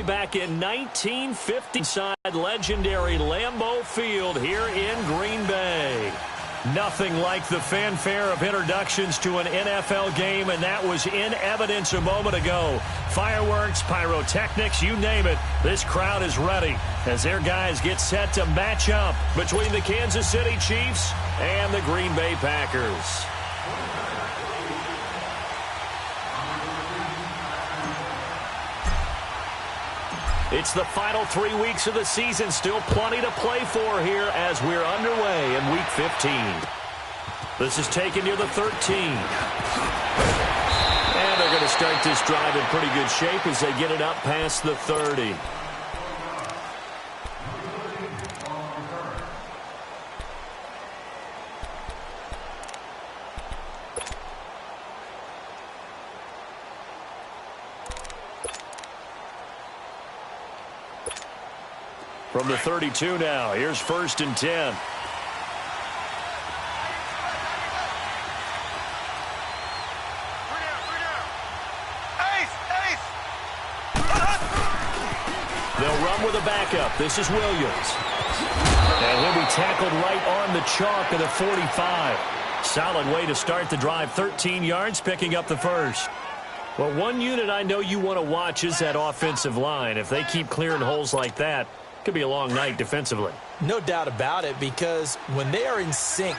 back in 1950 inside legendary Lambeau Field here in Green Bay. Nothing like the fanfare of introductions to an NFL game, and that was in evidence a moment ago. Fireworks, pyrotechnics, you name it. This crowd is ready as their guys get set to match up between the Kansas City Chiefs and the Green Bay Packers. It's the final 3 weeks of the season. Still plenty to play for here as we're underway in Week 15. This is taken near the 13. And they're going to start this drive in pretty good shape as they get it up past the 30. From the 32 now, here's 1st and 10. They'll run with a backup. This is Williams. And he'll be tackled right on the chalk of the 45. Solid way to start the drive. 13 yards, picking up the first. Well, one unit I know you want to watch is that offensive line. If they keep clearing holes like that, could be a long night defensively. No doubt about it, because when they are in sync,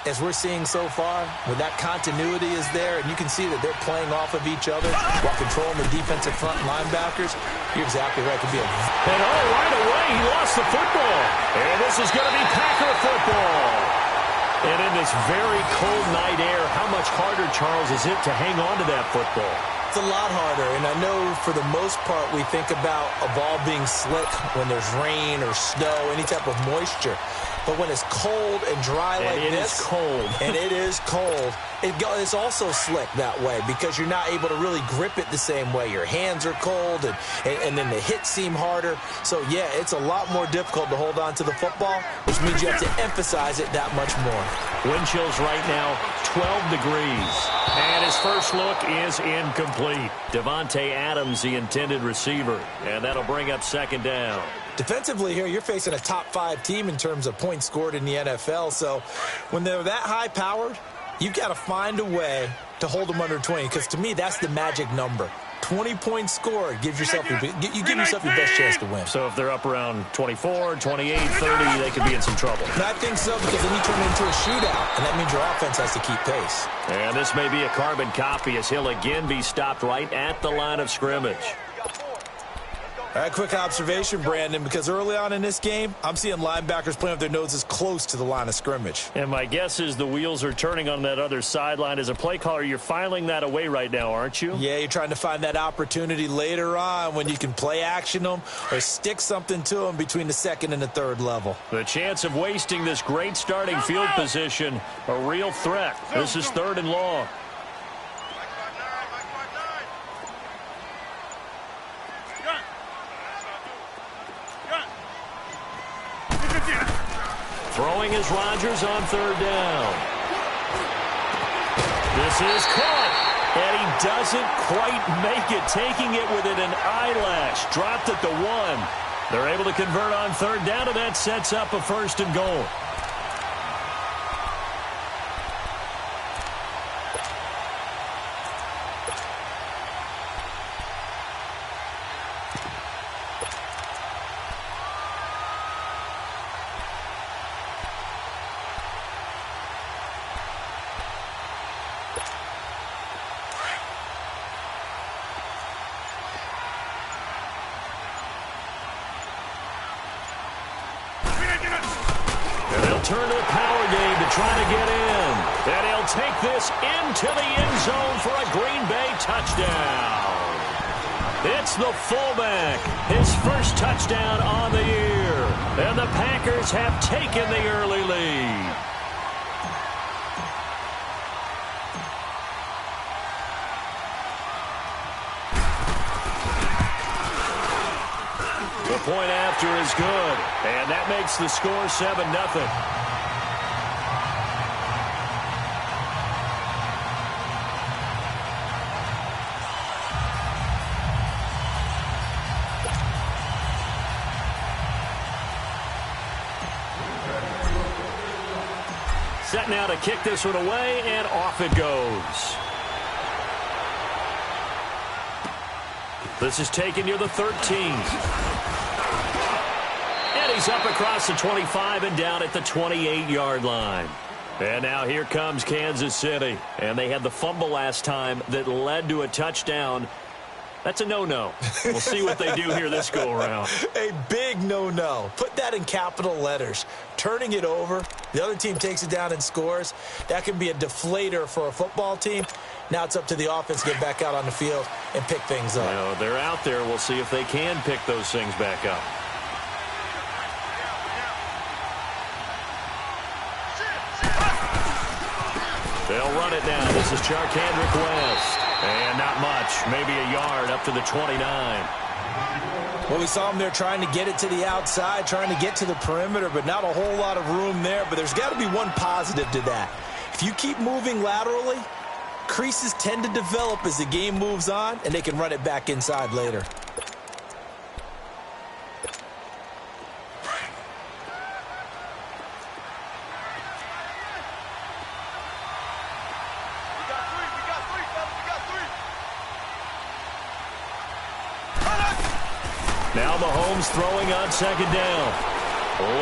as we're seeing so far, when that continuity is there and you can see that they're playing off of each other while controlling the defensive front linebackers, you're exactly right. It could be And right away, he lost the football. And this is going to be Packer football. And in this very cold night air, how much harder, Charles, is it to hang on to that football? It's a lot harder, and I know for the most part we think about a ball being slick when there's rain or snow, any type of moisture. But when it's cold and dry like this, is cold. and it is cold, it's also slick that way because you're not able to really grip it the same way. Your hands are cold, and then the hits seem harder. So, yeah, it's a lot more difficult to hold on to the football, which means you have to emphasize it that much more. Wind chills right now, 12 degrees. And his first look is incomplete. Davante Adams, the intended receiver. And that'll bring up 2nd down. Defensively here, you're facing a top-5 team in terms of points scored in the NFL. So when they're that high-powered, you've got to find a way to hold them under 20, because to me, that's the magic number. 20 points scored gives yourself your best chance to win. So if they're up around 24, 28, 30, they could be in some trouble. And I think so, because then you turn it into a shootout, and that means your offense has to keep pace. And this may be a carbon copy as he'll again be stopped right at the line of scrimmage. All right, quick observation, Brandon, because early on in this game, I'm seeing linebackers playing with their noses close to the line of scrimmage. And my guess is the wheels are turning on that other sideline. As a play caller, you're filing that away right now, aren't you? Yeah, you're trying to find that opportunity later on when you can play action them or stick something to them between the 2nd and the 3rd level. The chance of wasting this great starting field position, a real threat. This is 3rd and long. Throwing is Rodgers on 3rd down. This is caught, and he doesn't quite make it, taking it within an eyelash. Dropped at the 1. They're able to convert on 3rd down, and that sets up a 1st and goal. Turn to the power game to try to get in. And he'll take this into the end zone for a Green Bay touchdown. It's the fullback, his first touchdown on the year. And the Packers have taken the early lead. The point after is good, and that makes the score 7-0. Set now to kick this one away, and off it goes. This is taken near the 13th. And he's up across the 25 and down at the 28-yard line. And now here comes Kansas City. And they had the fumble last time that led to a touchdown. That's a no-no. We'll see what they do here this go-around. A big no-no. Put that in capital letters. Turning it over, the other team takes it down and scores. That can be a deflator for a football team. Now it's up to the offense to get back out on the field and pick things up. Well, they're out there. We'll see if they can pick those things back up. They'll run it now. This is Charcandrick West. And not much. Maybe a yard up to the 29. Well, we saw him there trying to get it to the outside, trying to get to the perimeter, but not a whole lot of room there. But there's got to be one positive to that. If you keep moving laterally, creases tend to develop as the game moves on, and they can run it back inside later. Now Mahomes throwing on second down.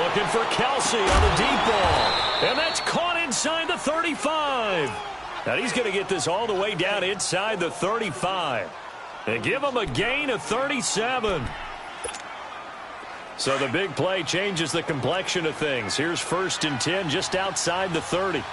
Looking for Kelsey on the deep ball. And that's caught inside the 35. And he's going to get this all the way down inside the 35. And give him a gain of 37. So the big play changes the complexion of things. Here's 1st and 10 just outside the 30.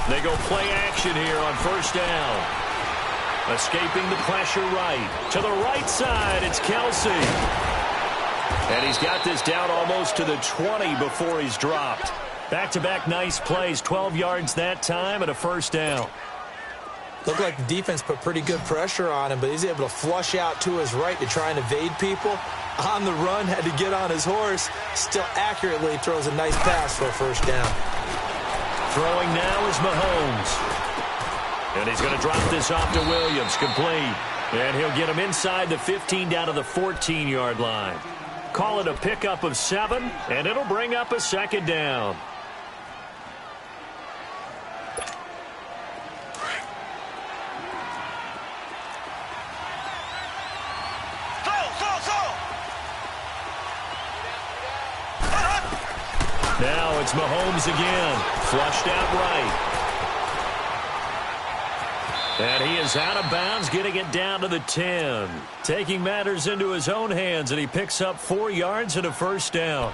They go play action here on 1st down. Escaping the pressure right. To the right side, it's Kelsey. And he's got this down almost to the 20 before he's dropped. Back-to-back nice plays, 12 yards that time and a 1st down. Looked like the defense put pretty good pressure on him, but he's able to flush out to his right to try and evade people. On the run, had to get on his horse. Still accurately throws a nice pass for a 1st down. Throwing now is Mahomes. And he's going to drop this off to Williams, complete. And he'll get him inside the 15 down to the 14-yard line. Call it a pickup of 7, and it'll bring up a 2nd down. Now it's Mahomes again. Flushed out right. And he is out of bounds, getting it down to the 10. Taking matters into his own hands, and he picks up 4 yards and a 1st down.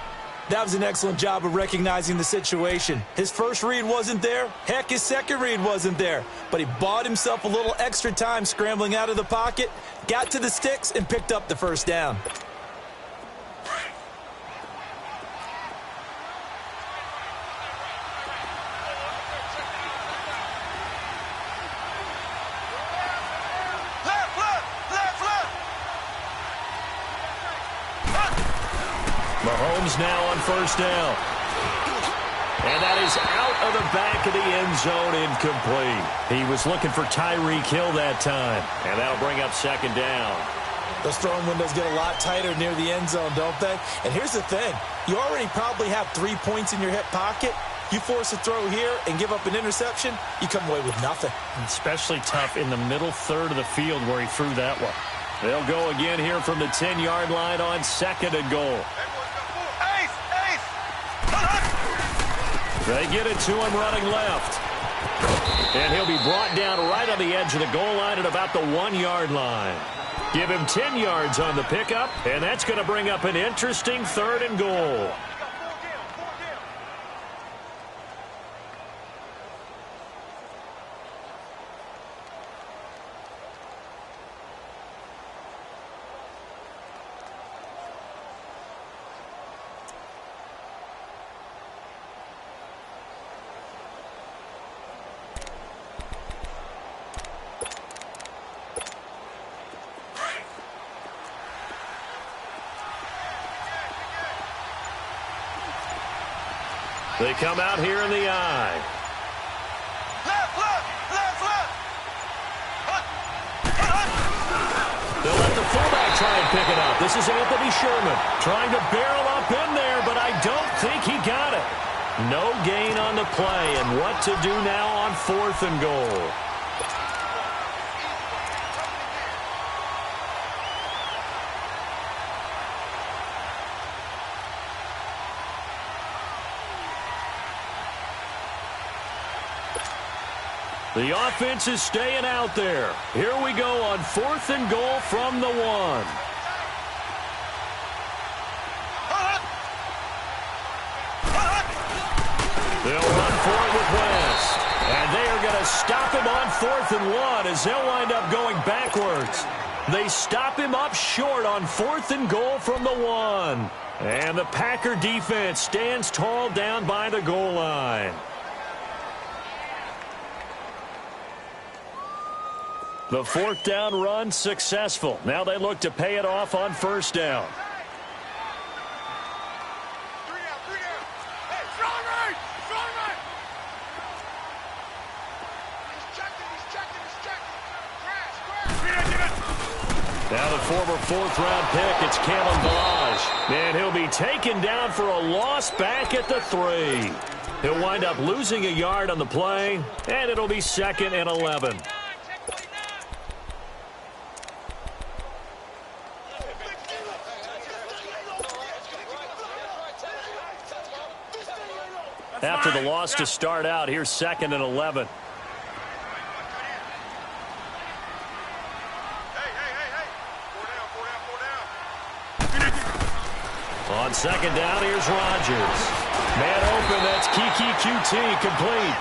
That was an excellent job of recognizing the situation. His first read wasn't there. Heck, his second read wasn't there. But he bought himself a little extra time scrambling out of the pocket, got to the sticks, and picked up the 1st down. Mahomes now on 1st down. And that is out of the back of the end zone, incomplete. He was looking for Tyreek Hill that time. And that'll bring up 2nd down. Those throwing windows get a lot tighter near the end zone, don't they? And here's the thing. You already probably have 3 points in your hip pocket. You force a throw here and give up an interception, you come away with nothing. Especially tough in the middle third of the field where he threw that one. They'll go again here from the 10-yard line on 2nd and goal. They get it to him running left. And he'll be brought down right on the edge of the goal line at about the 1-yard line. Give him 10 yards on the pickup, and that's going to bring up an interesting 3rd and goal. They come out here in the eye. the fullback try and pick it up. This is Anthony Sherman trying to barrel up in there, but I don't think he got it. No gain on the play, and what to do now on 4th and goal. The offense is staying out there. Here we go on 4th and goal from the 1. They'll run for it with West. And they are going to stop him on 4th and 1 as they'll wind up going backwards. They stop him up short on 4th and goal from the 1. And the Packer defense stands tall down by the goal line. The 4th down run successful. Now they look to pay it off on 1st down. Hey, strong right! Strong right! He's checking. Crash. Now the former 4th-round pick, it's Kalen Ballage. And he'll be taken down for a loss back at the 3. He'll wind up losing a yard on the play, and it'll be 2nd and 11. After the loss to start out, here's 2nd and 11. On 2nd down, here's Rodgers. Man open, that's Kiki QT complete.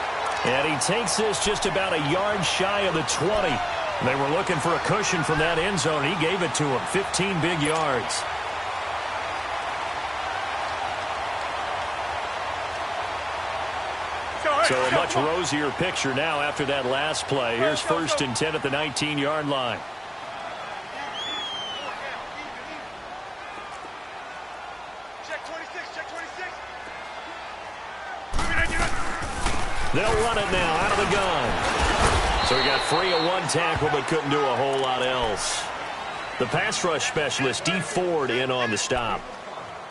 And he takes this just about a yard shy of the 20. They were looking for a cushion from that end zone. He gave it to him, 15 big yards. So a much rosier picture now after that last play. Here's 1st and 10 at the 19-yard line. Check 26, check 26. They'll run it now out of the gun. So he got free of 1 tackle but couldn't do a whole lot else. The pass rush specialist, Dee Ford, in on the stop.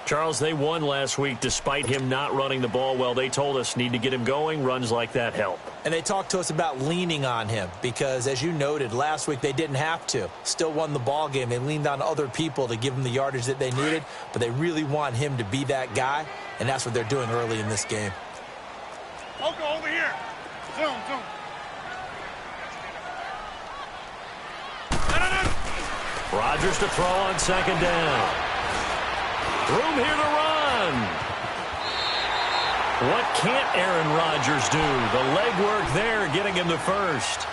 Charles, they won last week despite him not running the ball well. They told us need to get him going. Runs like that help. And they talked to us about leaning on him because, as you noted, last week they didn't have to. Still won the ball game. They leaned on other people to give them the yardage that they needed, but they really want him to be that guy, and that's what they're doing early in this game. Oko, over here. Zoom. Rodgers to throw on 2nd down. Room here to run. What can't Aaron Rodgers do? The legwork there getting him the 1st.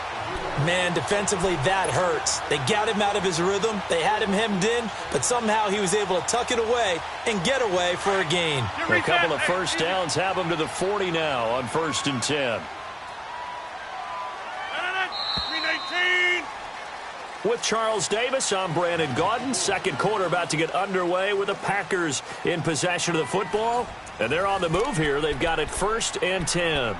Man, defensively, that hurts. They got him out of his rhythm. They had him hemmed in, but somehow he was able to tuck it away and get away for a gain. A couple of 1st downs have him to the 40 now on 1st and 10. With Charles Davis, I'm Brandon Gaudin. 2nd quarter about to get underway with the Packers in possession of the football. And they're on the move here. They've got it 1st and 10.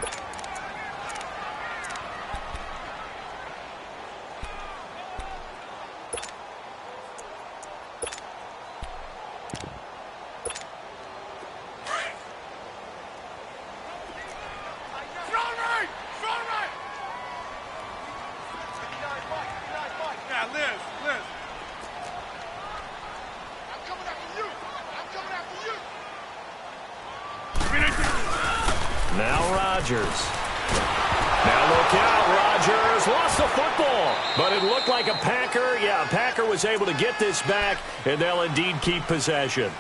Now Rodgers. Now look out, Rodgers lost the football, but it looked like a Packer. Yeah, a Packer was able to get this back, and they'll indeed keep possession.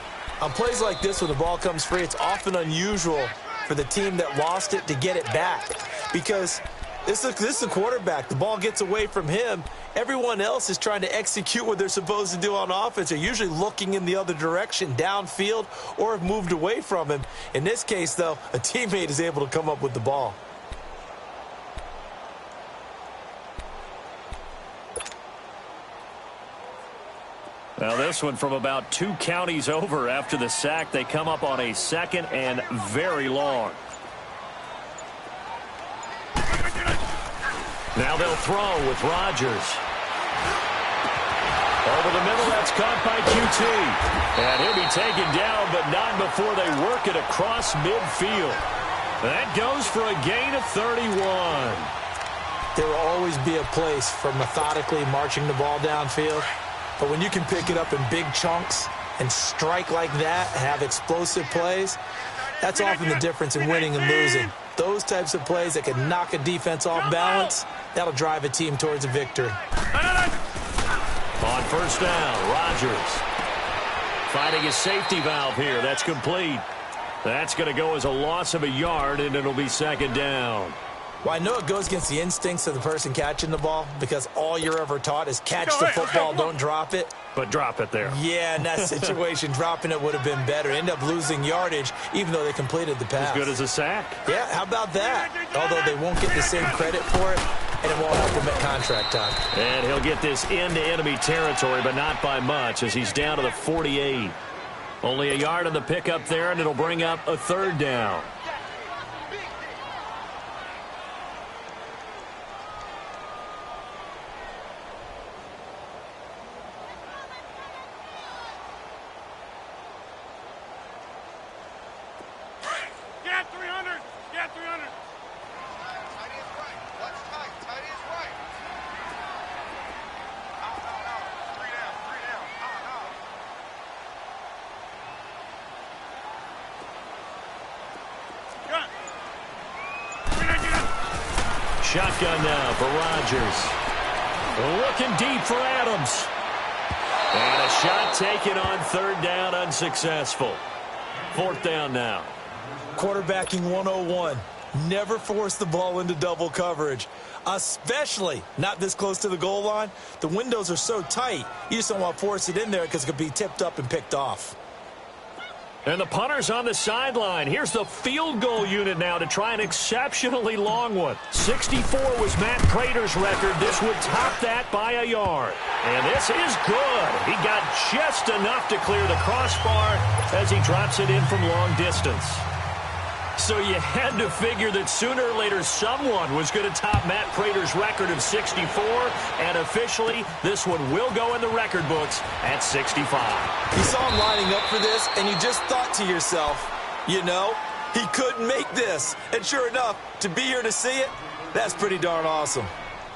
On plays like this when the ball comes free, it's often unusual for the team that lost it to get it back because this is the quarterback. The ball gets away from him. Everyone else is trying to execute what they're supposed to do on offense. They're usually looking in the other direction, downfield, or have moved away from him. In this case, though, a teammate is able to come up with the ball. Now this one from about 2 counties over after the sack. They come up on a 2nd and very long. Now they'll throw with Rodgers. Over the middle, that's caught by QT. And he'll be taken down, but not before they work it across midfield. That goes for a gain of 31. There will always be a place for methodically marching the ball downfield. But when you can pick it up in big chunks and strike like that, have explosive plays, that's often the difference in winning and losing. Those types of plays that can knock a defense off balance, that'll drive a team towards a victory. On first down, Rodgers finding a safety valve here. That's complete. That's going to go as a loss of a yard, and it'll be second down. Well, I know it goes against the instincts of the person catching the ball because all you're ever taught is catch the football, don't drop it. But drop it there. Yeah, in that situation, dropping it would have been better. End up losing yardage, even though they completed the pass. As good as a sack. Yeah, how about that? Although they won't get the same credit for it, and it won't help them at contract time. And he'll get this into enemy territory, but not by much, as he's down to the 48. Only a yard on the pickup there, and it'll bring up a third down. Get 300. Get 300. Tight is right. What's tight? Tight is right. Out. 3 down. 3 down. Out. Gun. Shotgun now for Rodgers. Looking deep for Adams. And a shot taken on third down, unsuccessful. Fourth down now. Quarterbacking 101. Never force the ball into double coverage, especially not this close to the goal line. The windows are so tight, you just don't want to force it in there because it could be tipped up and picked off. And the punter's on the sideline. Here's the field goal unit now to try an exceptionally long one. 64 was Matt Prater's record. This would top that by a yard. And this is good. He got just enough to clear the crossbar as he drops it in from long distance. So you had to figure that sooner or later someone was going to top Matt Prater's record of 64, and officially this one will go in the record books at 65. You saw him lining up for this, and you just thought to yourself, you know, he could make this. And sure enough, to be here to see it, that's pretty darn awesome.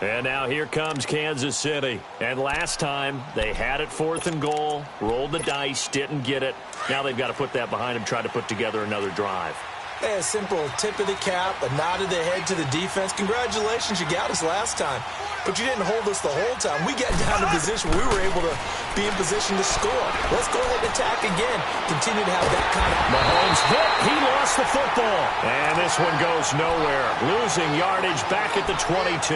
And now here comes Kansas City. And last time, they had it 4th and goal, rolled the dice, didn't get it. Now they've got to put that behind them, try to put together another drive. A simple tip of the cap, a nod of the head to the defense. Congratulations, you got us last time. But you didn't hold us the whole time. We got down to position where we were able to be in position to score. Let's go ahead and attack again. Continue to have that kind of... Mahomes hit. He lost the football. And this one goes nowhere. Losing yardage back at the 22.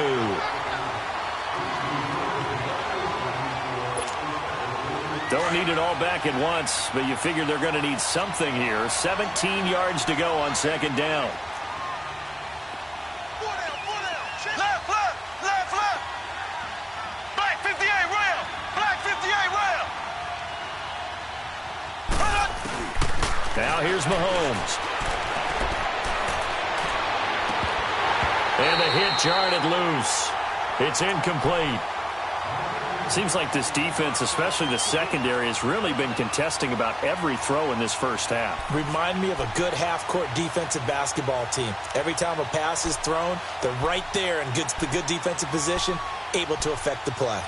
Don't need it all back at once, but you figure they're going to need something here. 17 yards to go on second down. Left. Black 58 rail. Black 58 rail. Now here's Mahomes. And the hit jarred it loose. It's incomplete. Seems like this defense, especially the secondary, has really been contesting about every throw in this first half. Remind me of a good half-court defensive basketball team. Every time a pass is thrown, they're right there in the good defensive position, able to affect the play.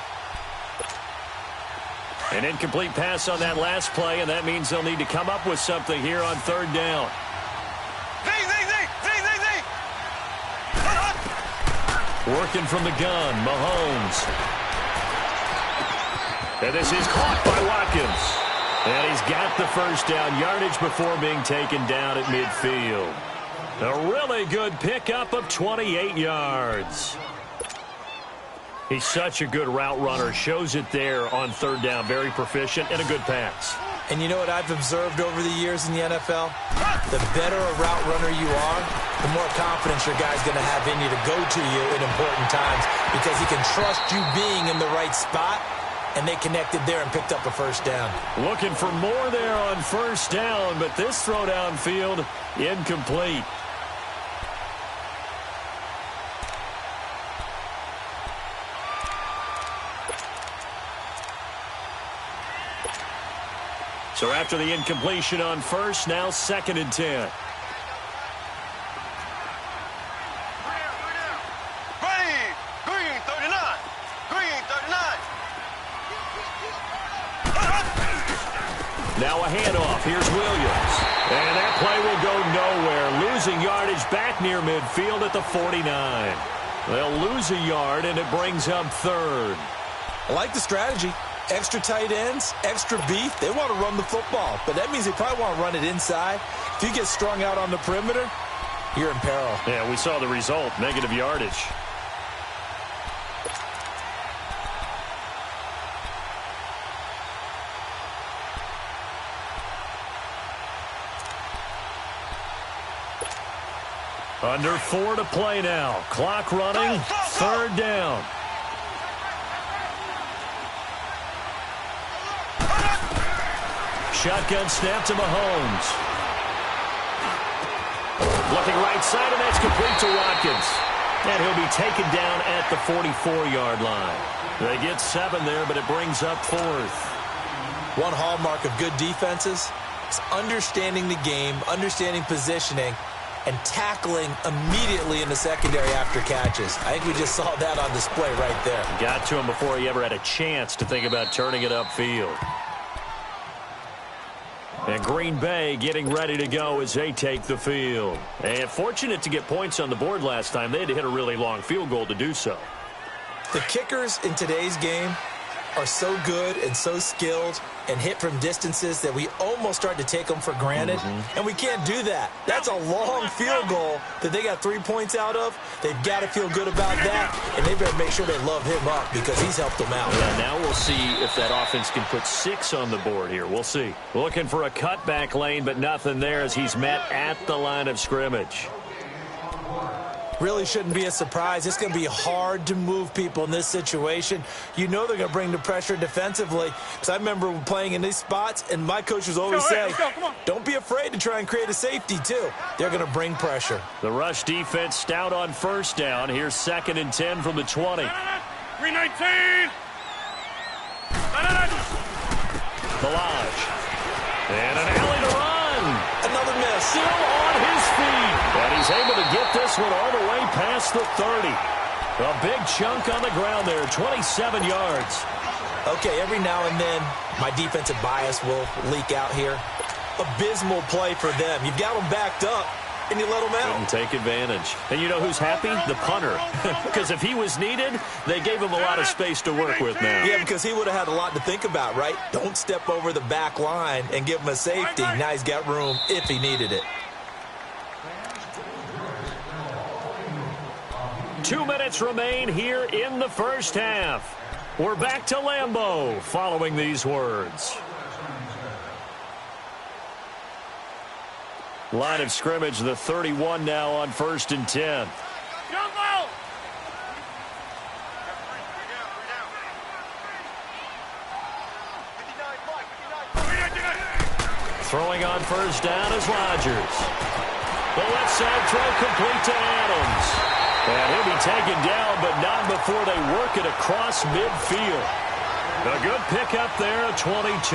An incomplete pass on that last play, and that means they'll need to come up with something here on third down. Working from the gun, Mahomes. And this is caught by Watkins. And he's got the first down, yardage before being taken down at midfield. A really good pickup of 28 yards. He's such a good route runner. Shows it there on third down. Very proficient and a good pass. And you know what I've observed over the years in the NFL? The better a route runner you are, the more confidence your guy's going to have in you to go to you in important times because he can trust you being in the right spot. And they connected there and picked up a first down. Looking for more there on first down, but this throw downfield, incomplete. So after the incompletion on first, now 2nd and 10. Green 39. Green 39. Now a handoff. Here's Williams. And that play will go nowhere. Losing yardage back near midfield at the 49. They'll lose a yard, and it brings up 3rd. I like the strategy. Extra tight ends, extra beef. They want to run the football, but that means they probably want to run it inside. If you get strung out on the perimeter, you're in peril. Yeah, we saw the result, negative yardage. Under 4 to play now. Clock running, 3rd down. Shotgun snap to Mahomes. Looking right side, and that's complete to Watkins. And he'll be taken down at the 44-yard line. They get 7 there, but it brings up 4th. One hallmark of good defenses is understanding the game, understanding positioning, and tackling immediately in the secondary after catches. I think we just saw that on display right there. Got to him before he ever had a chance to think about turning it upfield. And Green Bay getting ready to go as they take the field. And fortunate to get points on the board last time. They had to hit a really long field goal to do so. The kickers in today's game are so good and so skilled and hit from distances that we almost start to take them for granted. And we can't do that. That's a long field goal that they got 3 points out of. They've got to feel good about that, and they better make sure they love him up because he's helped them out. Yeah, now we'll see if that offense can put 6 on the board here. We'll see. Looking for a cutback lane, but nothing there as he's met at the line of scrimmage. Really shouldn't be a surprise. It's going to be hard to move people in this situation. You know they're going to bring the pressure defensively. Because I remember playing in these spots, and my coach was always saying, don't be afraid to try and create a safety, too. They're going to bring pressure. The rush defense stout on 1st down. Here's 2nd and 10 from the 20. 319. Balaj. And an alley to run. Another miss. Still on his feet. And he's able to get this one all the way past the 30. A big chunk on the ground there, 27 yards. Okay, every now and then, my defensive bias will leak out here. Abysmal play for them. You've got them backed up, and you let them out. Couldn't take advantage. And you know who's happy? The punter. Because if he was needed, they gave him a lot of space to work with now. Yeah, because he would have had a lot to think about, right? Don't step over the back line and give him a safety. Now he's got room if he needed it. 2 minutes remain here in the first half. We're back to Lambeau following these words. Line of scrimmage, the 31 now on 1st and 10. Throwing on 1st down is Rodgers. The left side throw complete to Adams. And he'll be taken down, but not before they work it across midfield. A good pickup there at 22.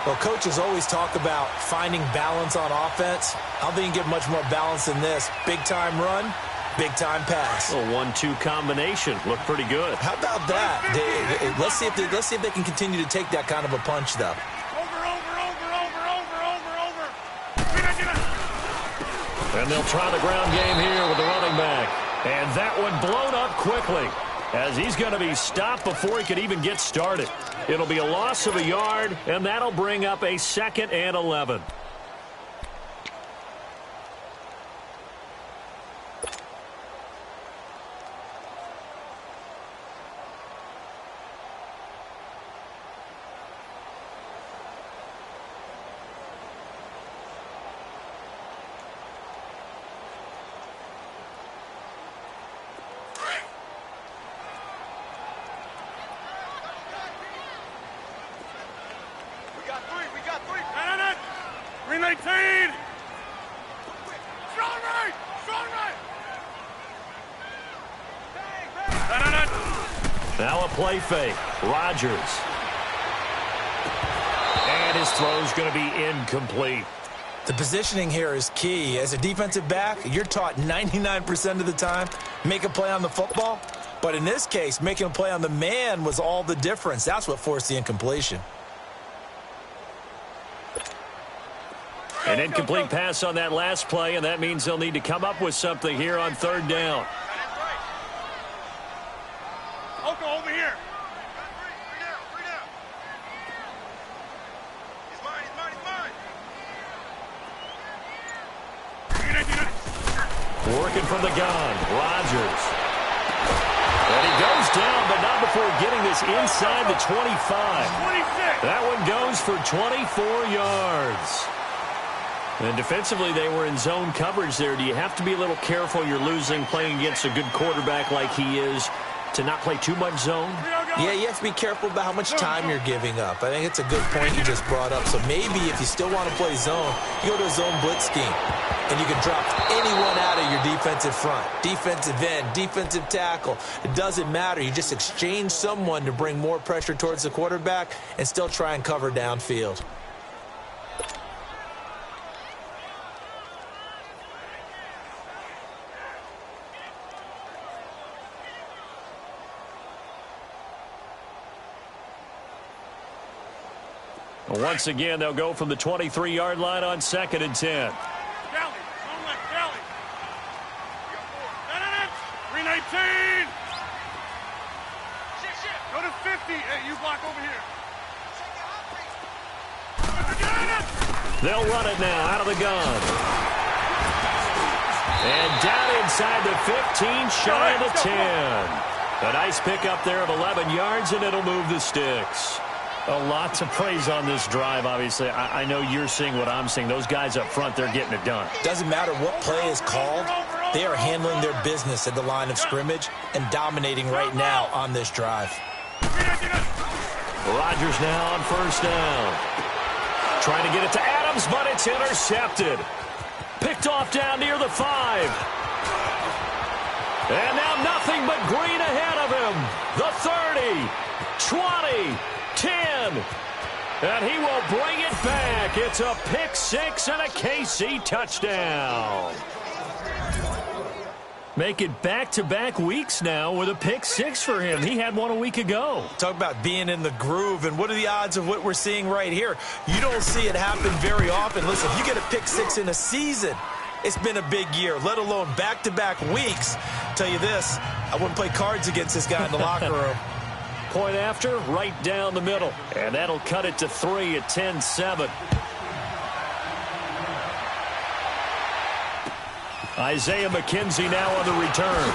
Well, coaches always talk about finding balance on offense. I don't think you can get much more balance than this. Big-time run, big-time pass. A 1-2 combination. Looked pretty good. How about that? Let's see if they can continue to take that kind of a punch, though. And they'll try the ground game here with the running back. And that one blown up quickly as he's going to be stopped before he could even get started. It'll be a loss of a yard, and that'll bring up a 2nd and 11. We got three. 319. Strong right. Now a play fake. Rodgers. And his throw's going to be incomplete. The positioning here is key. As a defensive back, you're taught 99% of the time, make a play on the football. But in this case, making a play on the man was all the difference. That's what forced the incompletion. An incomplete pass on that last play, and that means they'll need to come up with something here on third down. Oko, over here. Three down. He's mine. Working from the gun, Rodgers. And he goes down, but not before getting this inside the 25. 26. That one goes for 24 yards. And defensively, they were in zone coverage there. Do you have to be a little careful? You're losing, playing against a good quarterback like he is, to not play too much zone? Yeah, you have to be careful about how much time you're giving up. I think it's a good point you just brought up. So maybe if you still want to play zone, you go to a zone blitz scheme. And you can drop anyone out of your defensive front. Defensive end, defensive tackle. It doesn't matter. You just exchange someone to bring more pressure towards the quarterback and still try and cover downfield. Once again, they'll go from the 23-yard line on 2nd and 10. Galley, don't let Galley. 319. Go to 50. Hey, you block over here. They'll run it now out of the gun. And down inside the 15, shy of the 10. A nice pickup there of 11 yards, and it'll move the sticks. A lot to praise on this drive, obviously. I know you're seeing what I'm seeing. Those guys up front, they're getting it done. Doesn't matter what play is called. They are handling their business at the line of scrimmage and dominating right now on this drive. Rodgers now on first down. Trying to get it to Adams, but it's intercepted. Picked off down near the 5. And now nothing but green ahead of him. The 30, 20, 10, and he will bring it back. It's a pick six and a KC touchdown. Make it back-to-back weeks now with a pick six for him. He had one a week ago. Talk about being in the groove, and what are the odds of what we're seeing right here? You don't see it happen very often. Listen, if you get a pick six in a season, it's been a big year, let alone back-to-back weeks. Tell you this, I wouldn't play cards against this guy in the locker room. Point after, right down the middle. And that'll cut it to 3 at 10-7. Isaiah McKenzie now on the return.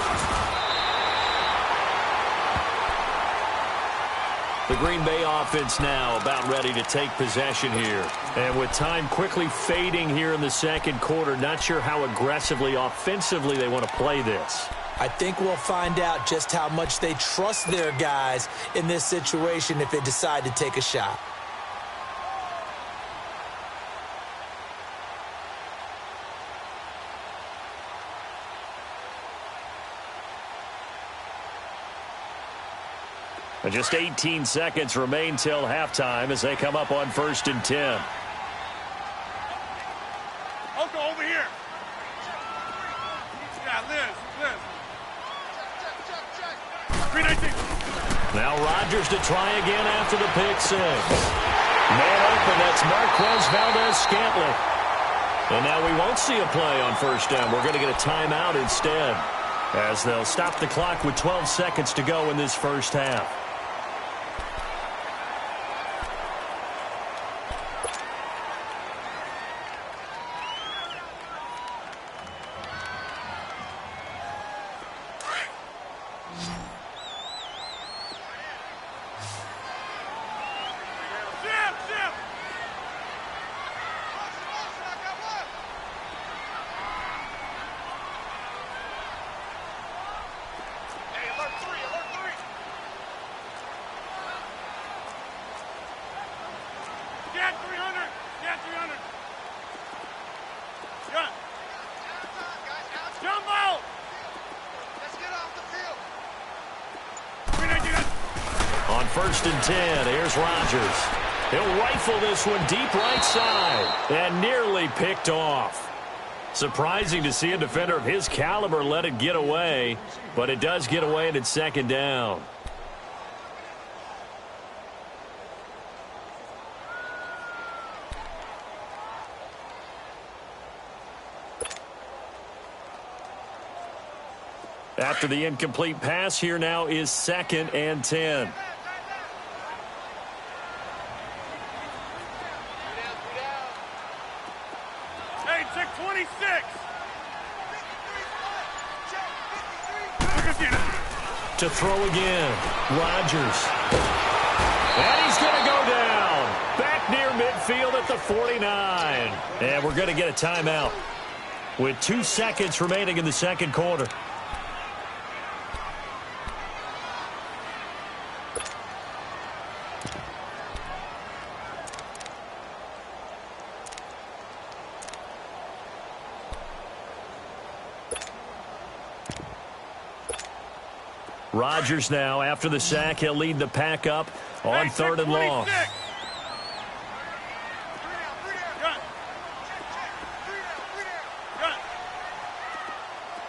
The Green Bay offense now about ready to take possession here. And with time quickly fading here in the second quarter, not sure how aggressively, offensively they want to play this. I think we'll find out just how much they trust their guys in this situation if they decide to take a shot. And just 18 seconds remain till halftime as they come up on 1st and 10. Oko, over here. Yeah, Liz. 319. Now Rodgers to try again after the pick six. Man open, that's Marquez Valdes-Scantling. And now we won't see a play on first down. We're going to get a timeout instead, as they'll stop the clock with 12 seconds to go in this first half. On 1st and 10, here's Rodgers. He'll rifle this one deep right side and nearly picked off. Surprising to see a defender of his caliber let it get away, but it does get away and it's second down. After the incomplete pass, here now is 2nd and 10. Hey, check 26. To throw again, Rodgers. And he's going to go down. Back near midfield at the 49. And we're going to get a timeout with 2 seconds remaining in the second quarter. Rodgers now, after the sack, he'll lead the pack up on 3rd and long.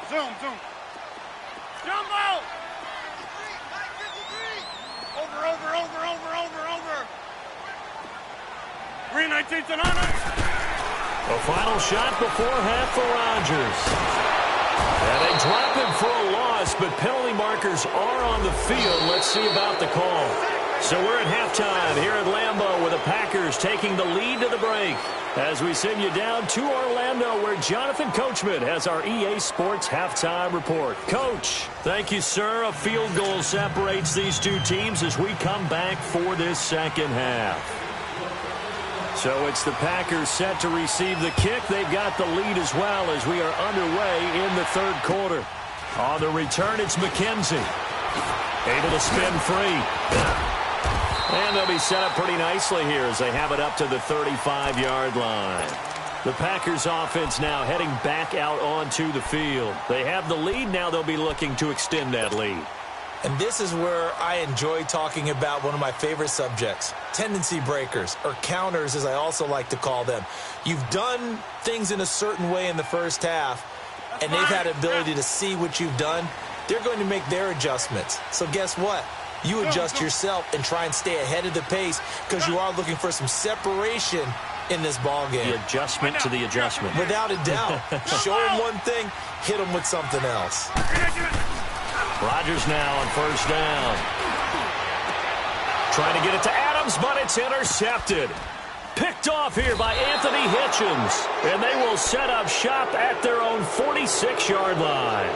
Zoom. Jumbo! Over. Green 19's and on it. A final shot before half for Rodgers. And they drop him for a loss, but penalty markers are on the field. Let's see about the call. So we're at halftime here at Lambeau with the Packers taking the lead to the break. As we send you down to Orlando where Jonathan Coachman has our EA Sports halftime report. Coach, thank you, sir. A field goal separates these two teams as we come back for this second half. So it's the Packers set to receive the kick. They've got the lead as well as we are underway in the third quarter. On the return, it's McKenzie. Able to spin free. And they'll be set up pretty nicely here as they have it up to the 35-yard line. The Packers offense now heading back out onto the field. They have the lead. Now they'll be looking to extend that lead. And this is where I enjoy talking about one of my favorite subjects, tendency breakers, or counters as I also like to call them. You've done things in a certain way in the first half, and they've had the ability to see what you've done. They're going to make their adjustments. So guess what? You adjust yourself and try and stay ahead of the pace because you are looking for some separation in this ball game. The adjustment to the adjustment. Without a doubt. Show them one thing, hit them with something else. Rodgers now on first down. Trying to get it to Adams, but it's intercepted. Picked off here by Anthony Hitchens. And they will set up shop at their own 46-yard line.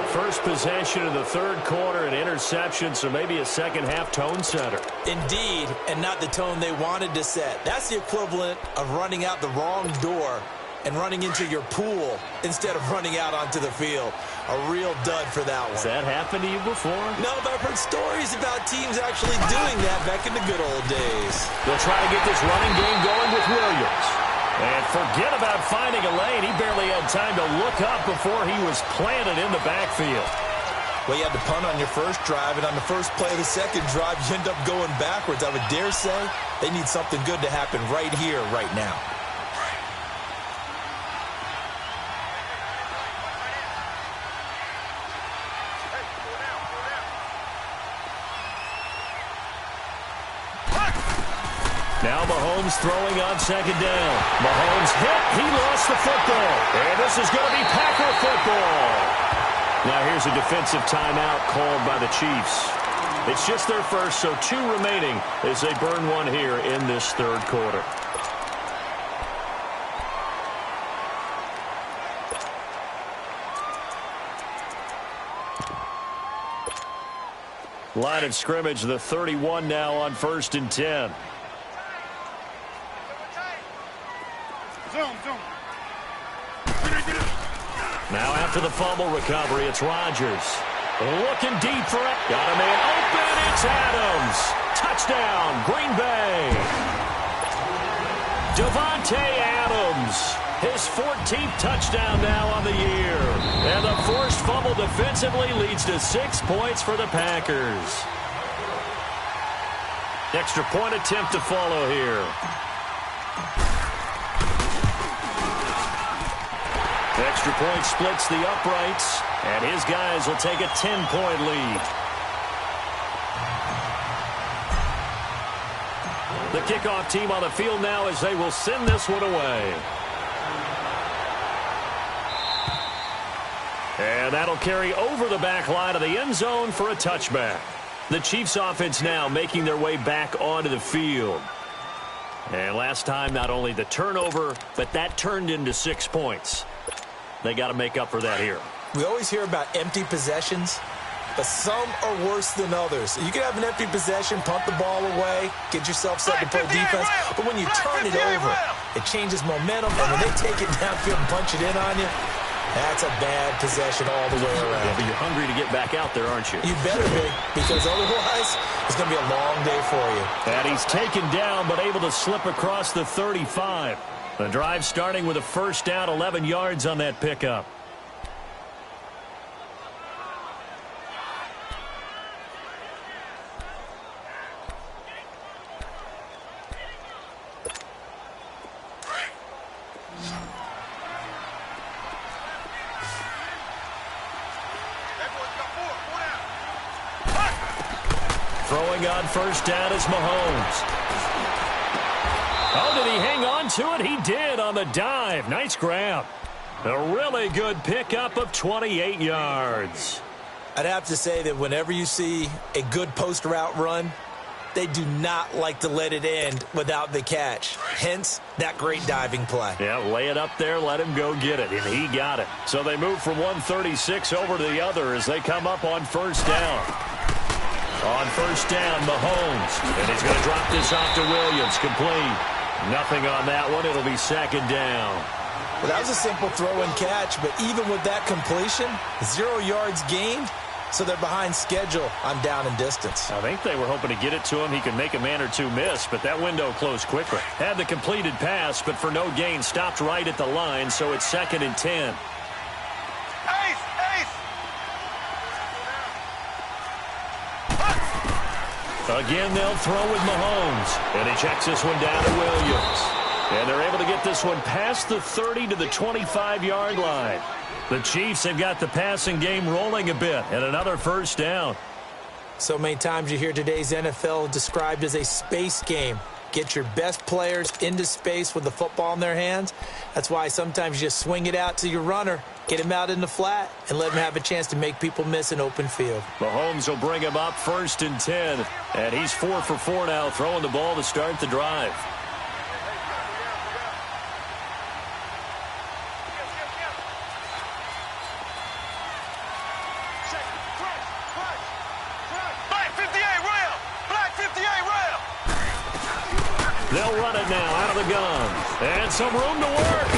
First possession of the third quarter, an interception, so maybe a second-half tone setter. Indeed, and not the tone they wanted to set. That's the equivalent of running out the wrong door and running into your pool instead of running out onto the field. A real dud for that one. Has that happened to you before? No, but I've heard stories about teams actually doing that back in the good old days. They'll try to get this running game going with Williams. And forget about finding a lane. He barely had time to look up before he was planted in the backfield. Well, you had to punt on your first drive, and on the first play of the second drive, you end up going backwards. I would dare say they need something good to happen right here, right now. Now Mahomes throwing on second down. Mahomes hit. He lost the football. And this is going to be Packer football. Now here's a defensive timeout called by the Chiefs. It's just their first, so 2 remaining as they burn one here in this third quarter. Line of scrimmage, the 31 now on 1st and 10. Zoom. Now after the fumble recovery, it's Rodgers. Looking deep for it. Got a man open. It's Adams. Touchdown, Green Bay. Davante Adams. His 14th touchdown now on the year. And the forced fumble defensively leads to 6 points for the Packers. Extra point attempt to follow here. Extra point splits the uprights, and his guys will take a 10-point lead. The kickoff team on the field now as they will send this one away. And that'll carry over the back line of the end zone for a touchback. The Chiefs offense now making their way back onto the field. And last time, not only the turnover, but that turned into 6 points. They got to make up for that here. We always hear about empty possessions, but some are worse than others. You can have an empty possession, punt the ball away, get yourself set to play defense, but when you turn it over, it changes momentum, and when they take it downfield and punch it in on you, that's a bad possession all the way around. Yeah, but you're hungry to get back out there, aren't you? You better be, because otherwise it's going to be a long day for you. And he's taken down, but able to slip across the 35. The drive starting with a first down, 11 yards on that pickup. Throwing on first down is Mahomes. Oh, did he hang on to it? He did on the dive. Nice grab. A really good pickup of 28 yards. I'd have to say that whenever you see a good post route run, they do not like to let it end without the catch. Hence, that great diving play. Yeah, lay it up there, let him go get it, and he got it. So they move from 136 over to the other as they come up on first down. On first down, Mahomes. And he's going to drop this off to Williams. Complete. Nothing on that one. It'll be second down. Well, that was a simple throw and catch, but even with that completion, 0 yards gained, so they're behind schedule on down and distance. I think they were hoping to get it to him. He could make a man or two miss, but that window closed quickly. Had the completed pass, but for no gain, stopped right at the line, so it's 2nd and 10. Again, they'll throw with Mahomes. And he checks this one down to Williams. And they're able to get this one past the 30 to the 25-yard line. The Chiefs have got the passing game rolling a bit. And another first down. So many times you hear today's NFL described as a space game. Get your best players into space with the football in their hands. That's why sometimes you just swing it out to your runner, get him out in the flat, and let him have a chance to make people miss an open field. Mahomes will bring him up 1st and 10. And he's 4 for 4 now, throwing the ball to start the drive. They'll run it now out of the gun. And some room to work.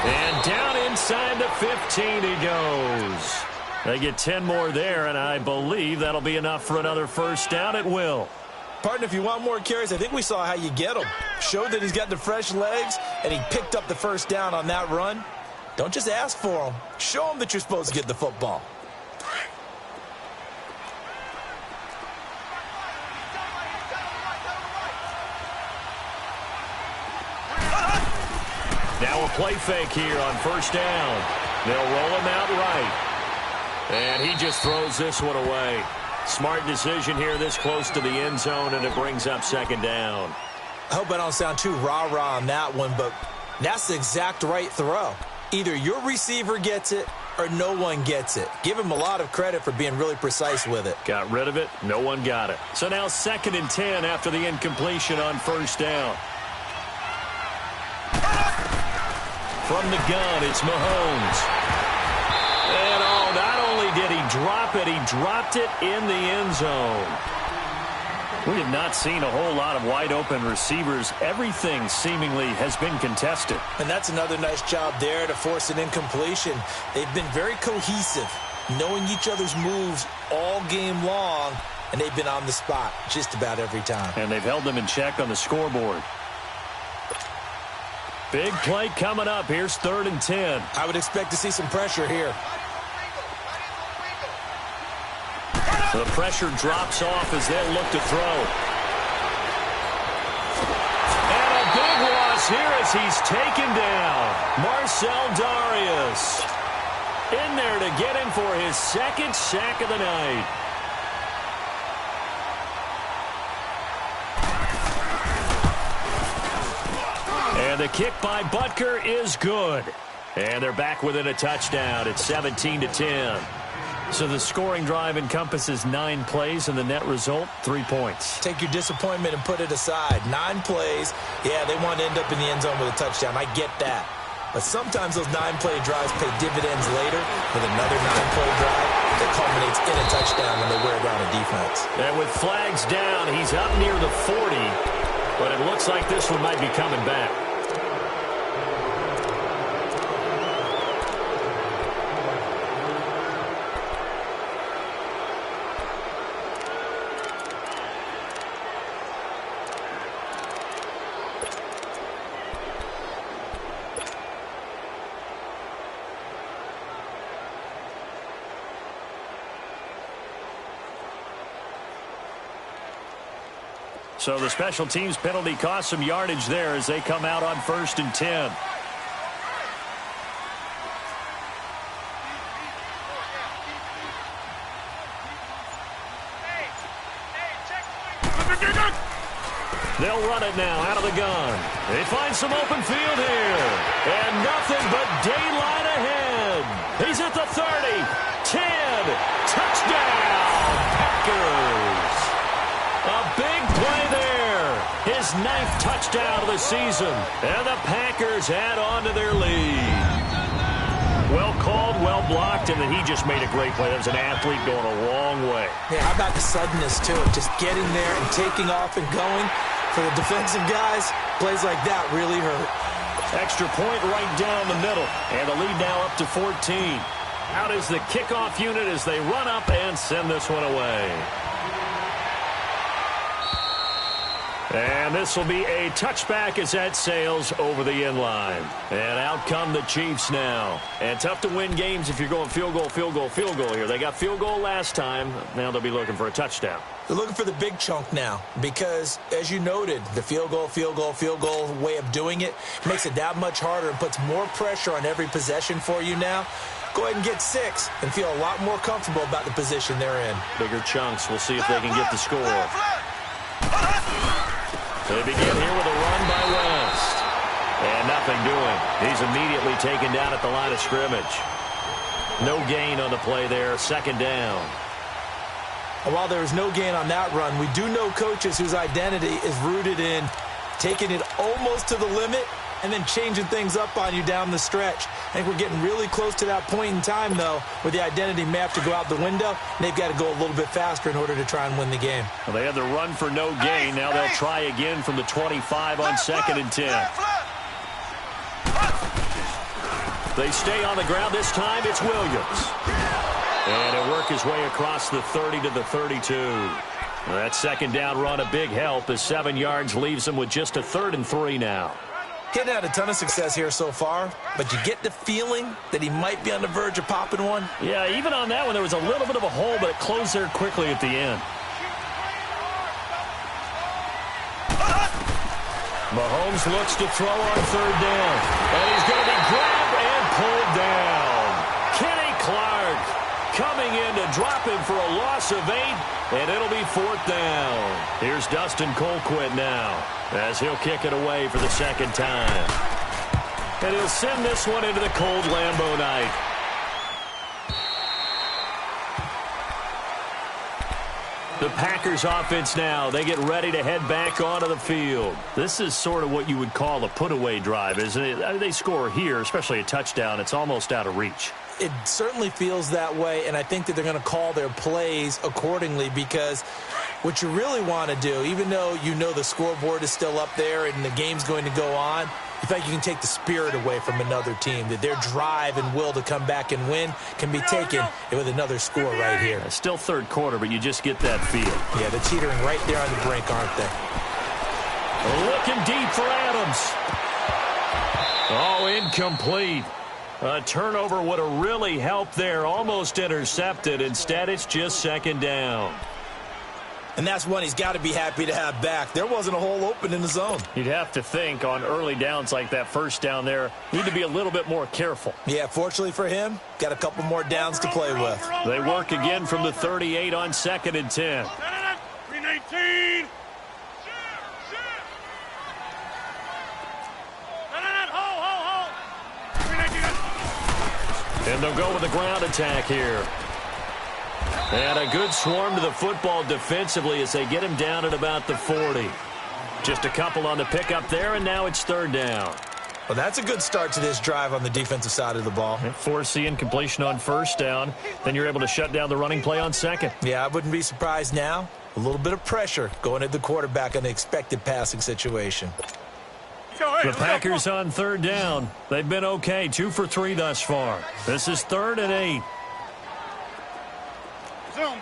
And down inside the 15 he goes. They get 10 more there, and I believe that'll be enough for another first down at will. Partner, if you want more carries, I think we saw how you get him. Showed that he's got the fresh legs, and he picked up the first down on that run. Don't just ask for him. Show him that you're supposed to get the football. Now a play fake here on first down. They'll roll him out right. And he just throws this one away. Smart decision here this close to the end zone, and it brings up second down. I hope I don't sound too rah-rah on that one, but that's the exact right throw. Either your receiver gets it or no one gets it. Give him a lot of credit for being really precise with it. Got rid of it. No one got it. So now 2nd and 10 after the incompletion on first down. From the gun, it's Mahomes. And not only did he drop it, he dropped it in the end zone. We have not seen a whole lot of wide-open receivers. Everything seemingly has been contested. And that's another nice job there to force an incompletion. They've been very cohesive, knowing each other's moves all game long, and they've been on the spot just about every time. And they've held them in check on the scoreboard. Big play coming up. Here's 3rd and 10. I would expect to see some pressure here. The pressure drops off as they'll look to throw. is here as he's taken down. Marcell Dareus in there to get him for his second sack of the night. And the kick by Butker is good. And they're back within a touchdown. It's 17-10. So the scoring drive encompasses 9 plays, and the net result, 3 points. Take your disappointment and put it aside. 9 plays. Yeah, they want to end up in the end zone with a touchdown. I get that. But sometimes those 9-play drives pay dividends later with another 9-play drive that culminates in a touchdown when they wear down a defense. And with flags down, he's up near the 40. But it looks like this one might be coming back. So the special teams penalty cost some yardage there as they come out on 1st and 10. They'll run it now out of the gun. They find some open field here. And nothing but daylight ahead. He's at the 30, 10, touchdown, Packers. A big play there. His 9th touchdown of the season. And the Packers add on to their lead. Well called, well blocked, and then he just made a great play. That was an athlete going a long way. Yeah, how about the suddenness to it? Just getting there and taking off and going. For the defensive guys, plays like that really hurt. Extra point right down the middle. And the lead now up to 14. Out is the kickoff unit as they run up and send this one away. And this will be a touchback as that sails over the end line. And out come the Chiefs now. And tough to win games if you're going field goal, field goal, field goal here. They got field goal last time. Now they'll be looking for a touchdown. They're looking for the big chunk now because, as you noted, the field goal way of doing it makes it that much harder and puts more pressure on every possession for you now. Go ahead and get 6 and feel a lot more comfortable about the position they're in. Bigger chunks. We'll see if they can get the score. They begin here with a run by West. And nothing doing. He's immediately taken down at the line of scrimmage. No gain on the play there. 2nd down. And while there is no gain on that run, we do know coaches whose identity is rooted in taking it almost to the limit and then changing things up on you down the stretch. I think we're getting really close to that point in time, though, where the identity may have to go out the window, and they've got to go a little bit faster in order to try and win the game. Well, they had the run for no gain. Now they'll try again from the 25 on 2nd and 10. They stay on the ground. This time it's Williams. And he'll work his way across the 30 to the 32. That 2nd down run a big help as 7 yards leaves him with just a 3rd and 3 now. Getting had a ton of success here so far, but you get the feeling that he might be on the verge of popping one. Yeah, even on that one, there was a little bit of a hole, but it closed there quickly at the end. Mahomes looks to throw on 3rd down. And he's going to be grabbed and pulled down. Kenny Clark coming in to drop him for a loss of 8, and it'll be 4th down. Here's Dustin Colquitt now as he'll kick it away for the 2nd time. And he'll send this one into the cold Lambeau night. The Packers offense now, they get ready to head back onto the field. This is sort of what you would call a put-away drive, isn't it? They score here, especially a touchdown. It's almost out of reach. It certainly feels that way, and I think that they're going to call their plays accordingly because what you really want to do, even though you know the scoreboard is still up there and the game's going to go on, you feel like you can take the spirit away from another team, that their drive and will to come back and win can be taken with another score right here. Still 3rd quarter, but you just get that feel. Yeah, they're teetering right there on the brink, aren't they? Looking deep for Adams. Oh, incomplete. A turnover would have really helped there. Almost intercepted. Instead, it's just 2nd down. And that's one he's got to be happy to have back. There wasn't a hole open in the zone. You'd have to think on early downs like that first down there, need to be a little bit more careful. Yeah, fortunately for him, got a couple more downs to play with. They work again from the 38 on 2nd and 10. Green 18. And they'll go with the ground attack here. And a good swarm to the football defensively as they get him down at about the 40. Just a couple on the pickup there, and now it's 3rd down. Well, that's a good start to this drive on the defensive side of the ball. And force the incompletion on 1st down. Then you're able to shut down the running play on 2nd. Yeah, I wouldn't be surprised now. A little bit of pressure going at the quarterback in an expected passing situation. The Packers on 3rd down. They've been okay, 2 for 3 thus far. This is 3rd and 8. Zoom.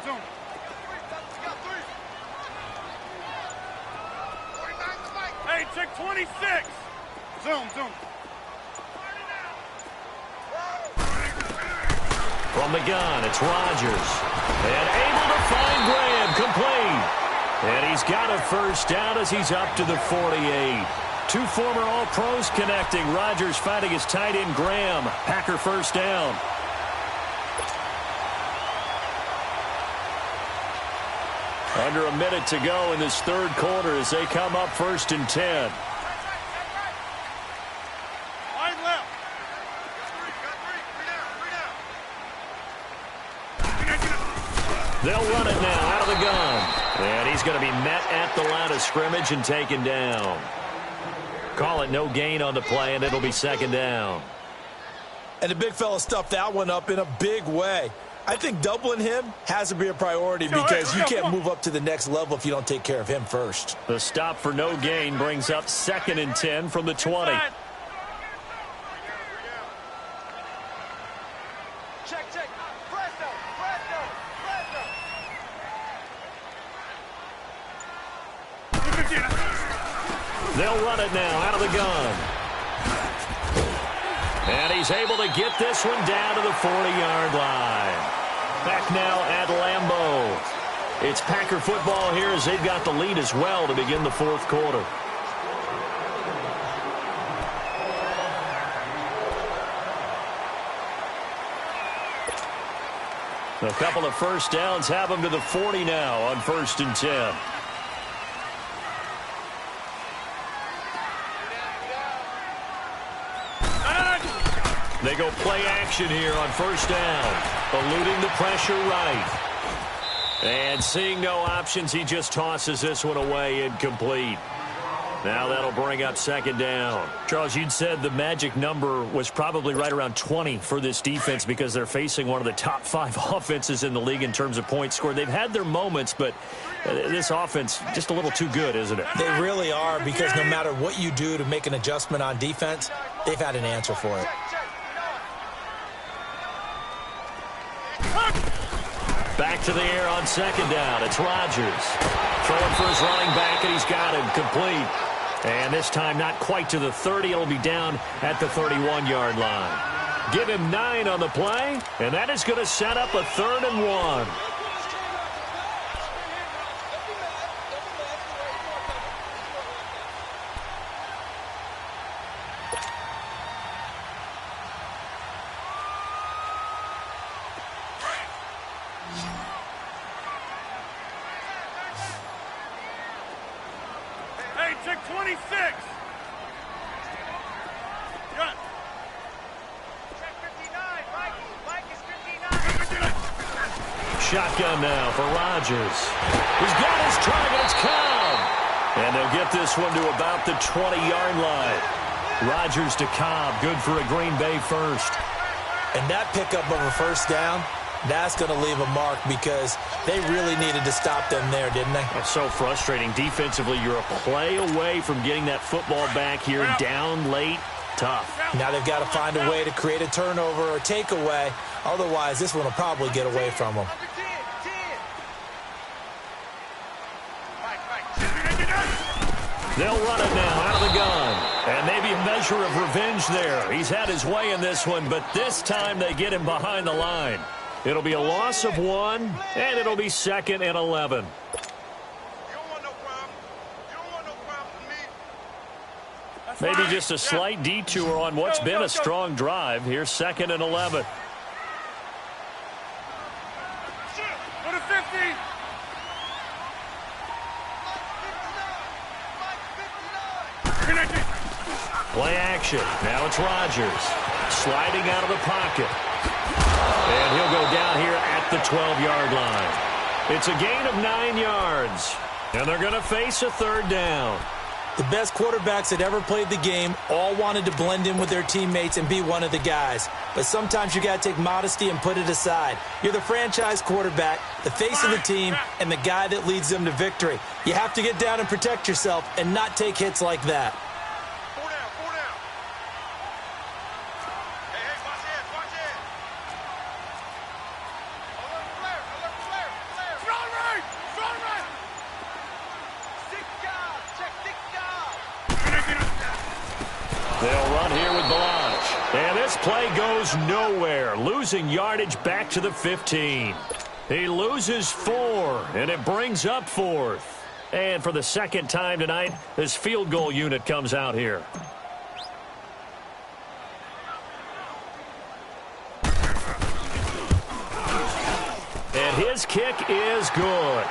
Hey, check 26. Zoom. From the gun, it's Rodgers. And able to find Graham, complete. And he's got a 1st down as he's up to the 48. 2 former All-Pros connecting. Rodgers finding his tight end, Graham. Packer 1st down. Under a minute to go in this 3rd quarter as they come up 1st and 10. Wide left. They'll run it now out of the gun. And he's going to be met at the line of scrimmage and taken down. Call it no gain on the play, and it'll be 2nd down. And the big fella stuffed that one up in a big way. I think doubling him has to be a priority because you can't move up to the next level if you don't take care of him first. The stop for no gain brings up 2nd and 10 from the 20. Check. Presto. They'll run it now out of the gun. And he's able to get this one down to the 40-yard line. Back now at Lambeau. It's Packer football here as they've got the lead as well to begin the 4th quarter. A couple of 1st downs have them to the 40 now on 1st and 10. They go play action here on 1st down. Eluding the pressure right. And seeing no options, he just tosses this one away incomplete. Now that'll bring up 2nd down. Charles, you'd said the magic number was probably right around 20 for this defense because they're facing one of the top 5 offenses in the league in terms of points scored. They've had their moments, but this offense just a little too good, isn't it? They really are, because no matter what you do to make an adjustment on defense, they've had an answer for it. Back to the air on 2nd down. It's Rodgers. Throwing for his running back, and he's got him complete. And this time not quite to the 30. It'll be down at the 31-yard line. Give him 9 on the play, and that is going to set up a 3rd and 1. Hey, check 26. Got. Check 59. Mike is 59. Shotgun now for Rodgers. He's got his target. It's Cobb. And they'll get this one to about the 20-yard line. Rodgers to Cobb. Good for a Green Bay 1st. And that pickup of a 1st down, that's going to leave a mark because they really needed to stop them there, didn't they? It's so frustrating. Defensively, you're a play away from getting that football back here. Down late. Tough. Now they've got to find a way to create a turnover or takeaway. Otherwise, this one will probably get away from them. They'll run it now out of the gun. And maybe a measure of revenge there. He's had his way in this one, but this time they get him behind the line. It'll be a loss of 1, and it'll be 2nd and 11. Maybe just a slight detour on what's been a strong drive. Here's 2nd and 11. Go to 50. Connected. Play action. Now it's Rodgers. Sliding out of the pocket. And he'll go down here at the 12-yard line. It's a gain of 9 yards. And they're going to face a 3rd down. The best quarterbacks that ever played the game all wanted to blend in with their teammates and be one of the guys. But sometimes you got to take modesty and put it aside. You're the franchise quarterback, the face of the team, and the guy that leads them to victory. You have to get down and protect yourself and not take hits like that. 4 down, 4 down. Hey, watch it, watch it. Alert, flare. Strong right. Six guys, check 6 guys. They'll run here with Blanche. And this play goes nowhere. Losing yardage back to the 15. He loses 4, and it brings up 4th. And for the 2nd time tonight, this field goal unit comes out here. And his kick is good.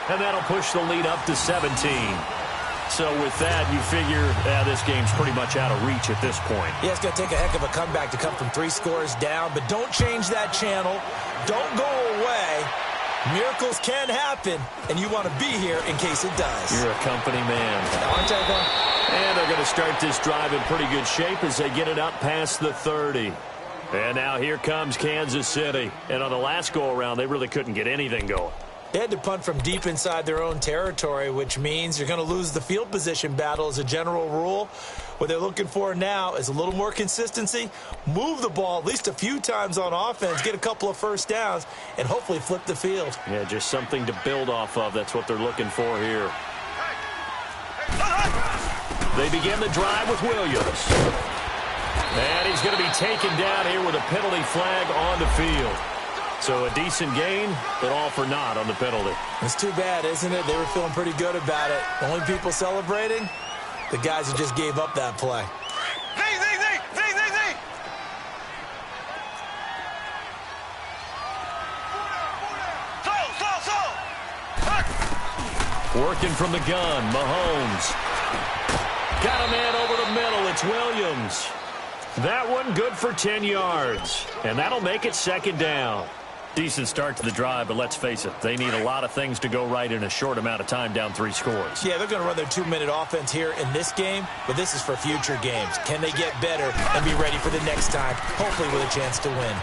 And that'll push the lead up to 17. So with that, you figure this game's pretty much out of reach at this point. Yeah, it's going to take a heck of a comeback to come from 3 scores down, but don't change that channel. Don't go away. Miracles can happen, and you want to be here in case it does. You're a company man. Aren't I, though? And they're going to start this drive in pretty good shape as they get it up past the 30. And now here comes Kansas City. And on the last go-around, they really couldn't get anything going. They had to punt from deep inside their own territory, which means you're going to lose the field position battle as a general rule. What they're looking for now is a little more consistency, move the ball at least a few times on offense, get a couple of first downs, and hopefully flip the field. Yeah, just something to build off of. That's what they're looking for here. They begin the drive with Williams. And he's going to be taken down here with a penalty flag on the field. So a decent gain, but all for naught on the penalty. It's too bad, isn't it? They were feeling pretty good about it. The only people celebrating, the guys who just gave up that play. Z. Slow. Working from the gun, Mahomes. Got a man over the middle. It's Williams. That one good for 10 yards. And that'll make it 2nd down. Decent start to the drive, but let's face it, they need a lot of things to go right in a short amount of time down 3 scores. Yeah, they're going to run their 2-minute offense here in this game, but this is for future games. Can they get better and be ready for the next time, hopefully with a chance to win?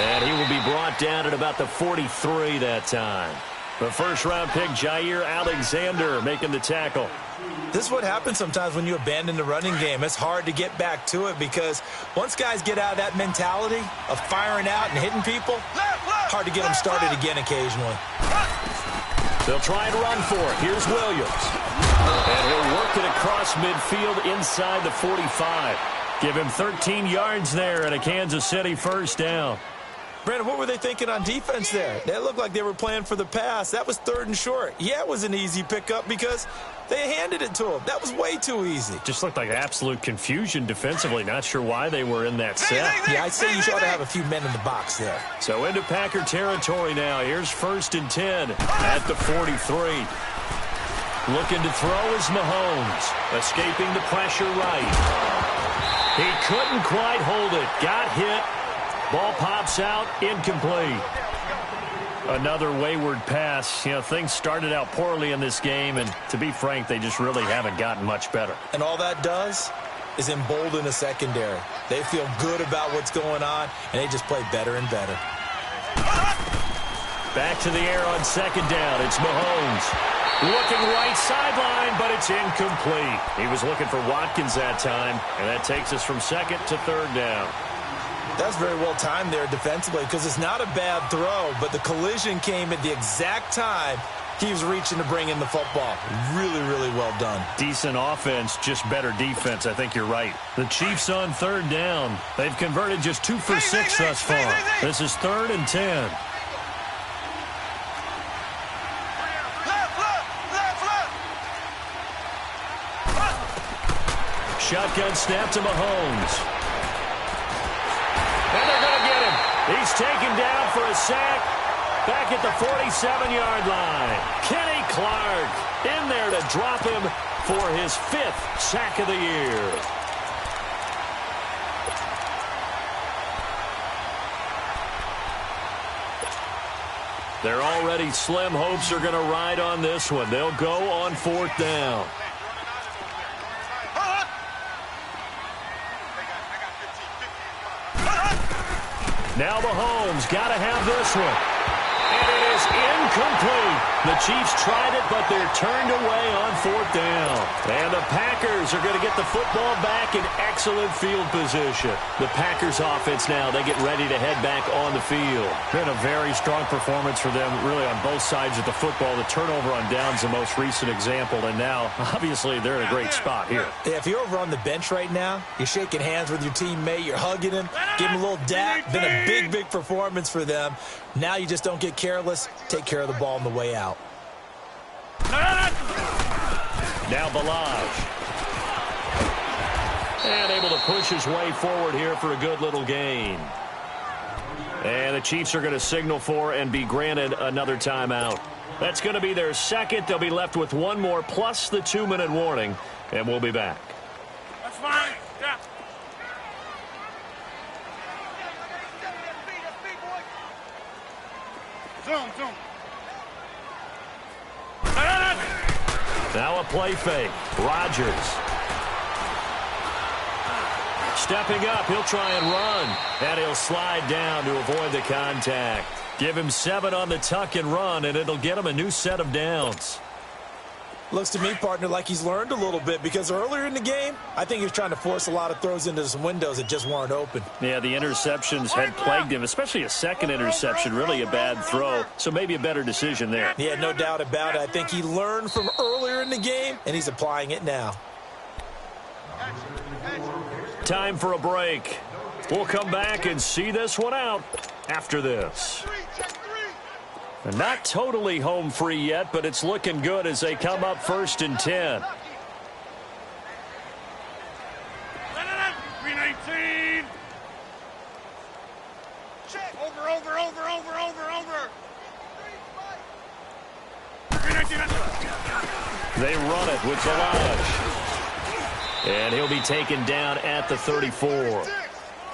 And he will be brought down at about the 43 that time. The first-round pick, Jair Alexander, making the tackle. This is what happens sometimes when you abandon the running game. It's hard to get back to it because once guys get out of that mentality of firing out and hitting people, hard to get them started again occasionally. They'll try and run for it. Here's Williams. And he'll work it across midfield inside the 45. Give him 13 yards there and a Kansas City first down. Brandon, what were they thinking on defense there? They looked like they were playing for the pass. That was 3rd and short. Yeah, it was an easy pickup because they handed it to him. That was way too easy. Just looked like absolute confusion defensively. Not sure why they were in that set. Yeah, I'd say you ought to have a few men in the box there. So into Packer territory now. Here's 1st and 10 at the 43. Looking to throw is Mahomes. Escaping the pressure right. He couldn't quite hold it. Got hit. Ball pops out, incomplete. Another wayward pass. You know, things started out poorly in this game, and to be frank, they just really haven't gotten much better. And all that does is embolden a secondary. They feel good about what's going on, and they just play better and better. Back to the air on 2nd down. It's Mahomes. Looking right sideline, but it's incomplete. He was looking for Watkins that time, and that takes us from 2nd to 3rd down. That's very well timed there defensively because it's not a bad throw, but the collision came at the exact time he was reaching to bring in the football. Really, really well done. Decent offense, just better defense. I think you're right. The Chiefs on 3rd down. They've converted just 2 for 6 thus far. This is 3rd and 10. shotgun snap to Mahomes. And they're going to get him. He's taken down for a sack. Back at the 47-yard line. Kenny Clark in there to drop him for his 5th sack of the year. Their already slim hopes are going to ride on this one. They'll go on 4th down. Now Mahomes got to have this one. And it is incomplete. The Chiefs tried it, but they're turned away on 4th down. And the Packers are going to get the football back in excellent field position. The Packers offense now, they get ready to head back on the field. Been a very strong performance for them, really, on both sides of the football. The turnover on downs, the most recent example. And now, obviously, they're in a great spot here. Yeah, if you're over on the bench right now, you're shaking hands with your teammate, you're hugging him, giving him a little dap. Been a big, big performance for them. Now you just don't get careless. Take care of the ball on the way out. Now Ballage. And able to push his way forward here for a good little gain. And the Chiefs are going to signal for and be granted another timeout. That's going to be their second. They'll be left with one more plus the 2-minute warning. And we'll be back. That's fine. Yeah. Zoom. Now a play fake. Rodgers. Stepping up, he'll try and run. And he'll slide down to avoid the contact. Give him 7 on the tuck and run, and it'll get him a new set of downs. Looks to me, partner, like he's learned a little bit, because earlier in the game, I think he was trying to force a lot of throws into some windows that just weren't open. Yeah, the interceptions had plagued him, especially a second interception, really a bad throw. So maybe a better decision there. Yeah, no doubt about it. I think he learned from earlier in the game, and he's applying it now. Time for a break. We'll come back and see this one out after this. And not totally home free yet, but it's looking good as they come up 1st and 10. 319. Over. 319. They run it with Ballage. And he'll be taken down at the 34.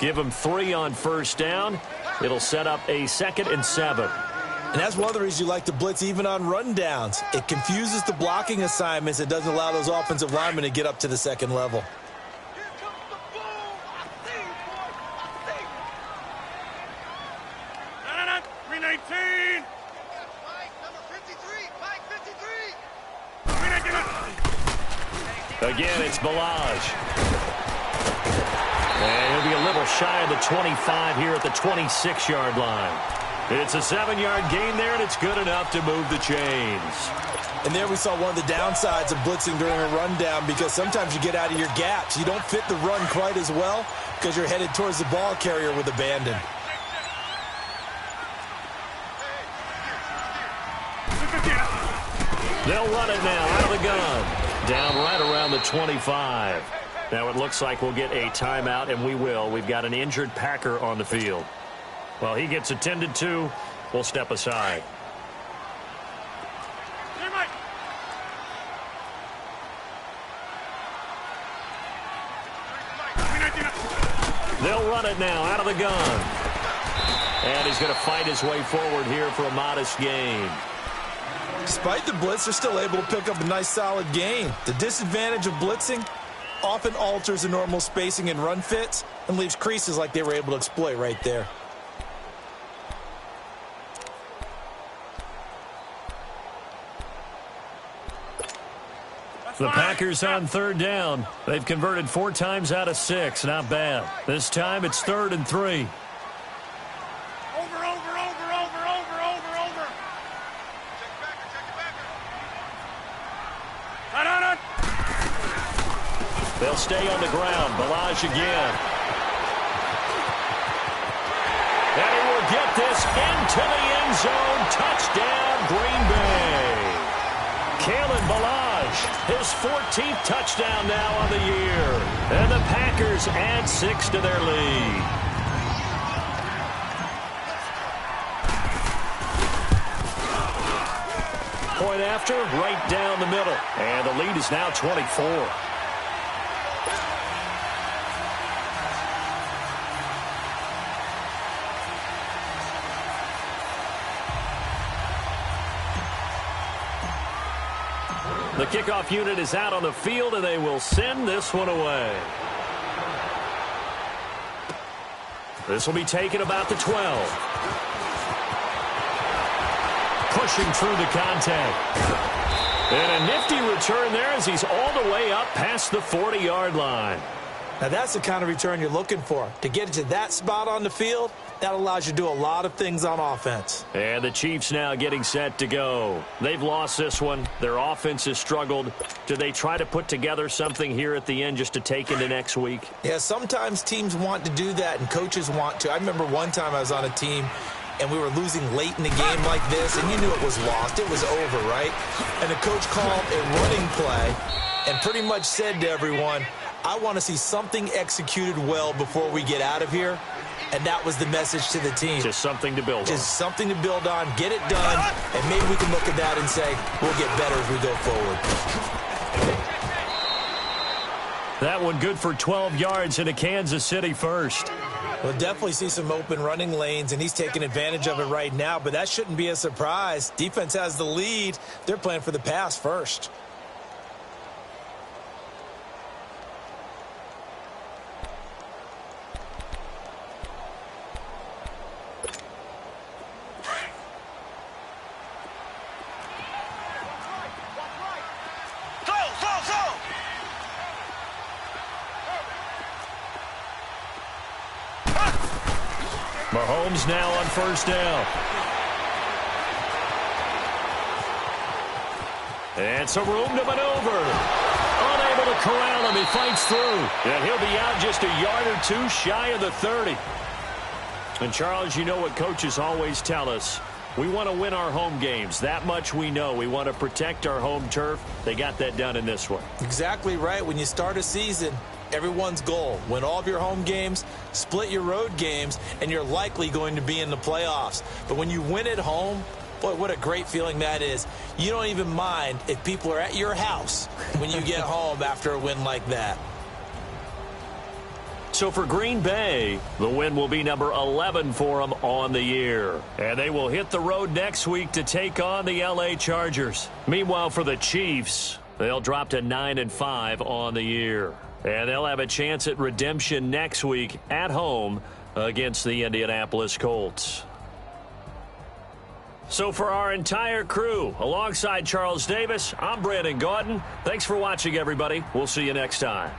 Give him 3 on 1st down. It'll set up a 2nd and 7. And that's one of the reasons you like to blitz even on rundowns. It confuses the blocking assignments. It doesn't allow those offensive linemen to get up to the 2nd level. 319. Again, it's Ballage. And he'll be a little shy of the 25 here at the 26-yard line. It's a 7-yard gain there, and it's good enough to move the chains. And there we saw one of the downsides of blitzing during a rundown, because sometimes you get out of your gaps. You don't fit the run quite as well because you're headed towards the ball carrier with abandon. They'll run it now out of the gun. Down right around the 25. Now it looks like we'll get a timeout, and we will. We've got an injured Packer on the field. Well, he gets attended to. We'll step aside. They'll run it now out of the gun. And he's going to fight his way forward here for a modest gain. Despite the blitz, they're still able to pick up a nice solid gain. The disadvantage of blitzing often alters the normal spacing and run fits and leaves creases like they were able to exploit right there. The Packers on 3rd down. They've converted 4 times out of 6. Not bad. This time it's 3rd and 3. Over. Check backer. They'll stay on the ground. Ballage again. And he will get this into the end zone. Touchdown, Green Bay. Kalen Ballage, his 14th touchdown now on the year. And the Packers add 6 to their lead. Point after, right down the middle. And the lead is now 24. The kickoff unit is out on the field, and they will send this one away. This will be taken about the 12. Pushing through the contact. And a nifty return there as he's all the way up past the 40-yard line. Now that's the kind of return you're looking for. To get to that spot on the field, that allows you to do a lot of things on offense. And the Chiefs now getting set to go. They've lost this one. Their offense has struggled. Do they try to put together something here at the end just to take into next week? Yeah, sometimes teams want to do that and coaches want to. I remember one time I was on a team and we were losing late in the game like this, and you knew it was lost. It was over, right? And the coach called a running play and pretty much said to everyone, I want to see something executed well before we get out of here. And that was the message to the team. Just something to build on. Just something to build on, get it done, and maybe we can look at that and say, we'll get better as we go forward. That one good for 12 yards into Kansas City first. We'll definitely see some open running lanes, and he's taking advantage of it right now, but that shouldn't be a surprise. Defense has the lead. They're playing for the pass first. Mahomes now on first down. And some room to maneuver. Unable to corral him. He fights through. And he'll be out just a yard or two shy of the 30. And, Charles, you know what coaches always tell us. We want to win our home games. That much we know. We want to protect our home turf. They got that done in this one. Exactly right. When you start a season, everyone's goal, win all of your home games, split your road games, and you're likely going to be in the playoffs. But when you win at home, boy, what a great feeling that is. You don't even mind if people are at your house when you get home after a win like that. So for Green Bay, the win will be number 11 for them on the year. And they will hit the road next week to take on the L.A. Chargers. Meanwhile, for the Chiefs, they'll drop to 9-5 on the year. And they'll have a chance at redemption next week at home against the Indianapolis Colts. So for our entire crew, alongside Charles Davis, I'm Brandon Gaudin. Thanks for watching, everybody. We'll see you next time.